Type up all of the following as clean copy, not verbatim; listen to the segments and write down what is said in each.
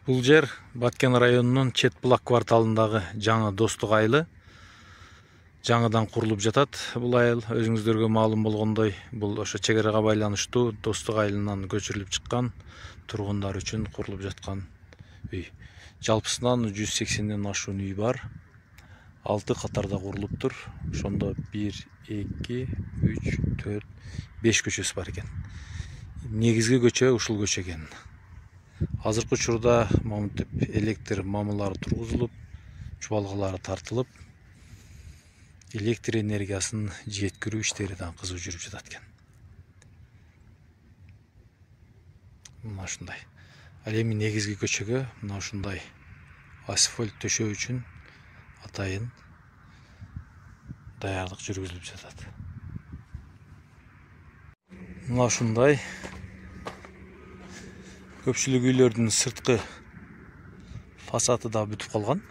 Бул жер Баткен районунун Чет Булак кварталындагы жаңы Достук айылы. Жаңыдан курулуп жатат бул айыл. Өзүңүздөргө маалым болгондой, бул ошо чек арага байланыштуу Достук айылынан көчүрүлүп чыккан тургундар үчүн курулуп жаткан үй. Жалпысынан 180ден ашуун үй бар. 6 катарда курулуптур. Ошондо 1, 2, 3, 4, 5 көчөсү бар экен. Негизги көчө ушул көчө экен. Азыркы учурда мамынтип электр мамылары тургузулуп, чубалгылары тартылып, электр энергиясын жеткирүү иштери да кызуу жүрүп жатат экен. Мына ушундай. Ал эми негизги көчөгө мына ушундай асфальт төшөө үчүн атайын даярдык жүргүзүлүп жатат. Мына ушундай көпчүлүк үйлөрдүн сырткы фасады да бүтүп калган.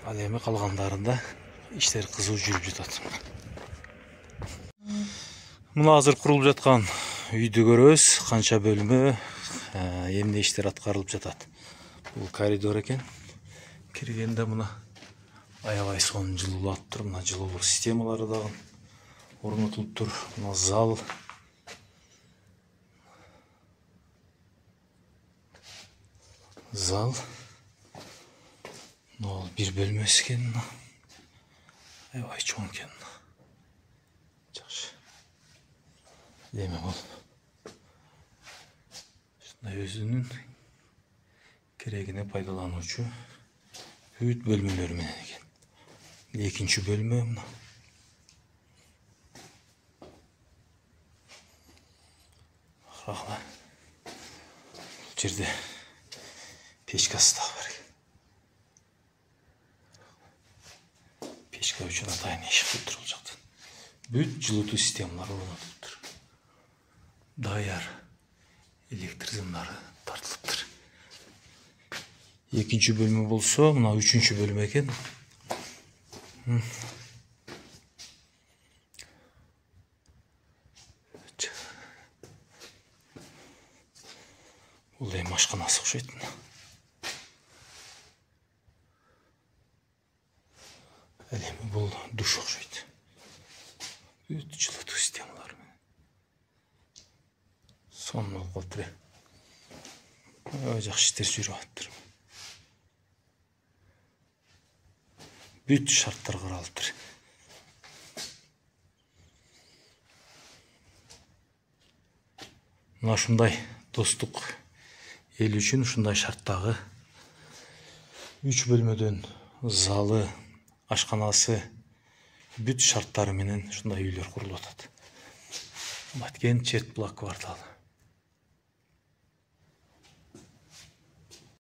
Ал эми калгандарында иштер кызуу жүрүп жатат. Мына азыр курулуп жаткан үйдү көрөбүз. Канча бөлмө, эмне иштер аткарылып жатат. Бул коридор экен. Киргенде мына аябай сонун жылууланып тур. Мына жылуулук системалары да орнотулуп тур. Мына зал. Мына бир бөлмөсү экен. Аябай чоң экен. Жакшы. Эми бул өзүнүн керегине пайдалануучу бүт бөлмөлөр менен экен. Экинчи бөлмө мына. Бул жерде печкасы да бар экен. Печка үчүн атайын эшик туруп тур бул жактан. Бүт жылытуу системалары орнотулуп тур. Даяр электр сымдары тартылыптыр. Экинчи бөлмө болсо, мына үчүнчү бөлмө экен. Бул эми ашканасы окшойт. Ал эми бул душ окшойт. Бүт жылытуу системалары менен. Сонун болуп калыптыр. Жакшы иштер жүрүп атыптыр. Бүт шарттар каралыптыр. Мына ушундай Достук эл үчүн ушундай шарттагы 3 бөлмөдөн залы, ашканасы, бүт шарттары менен ушундай үйлөр курулуп атат. Баткен Чет Булак кварталы.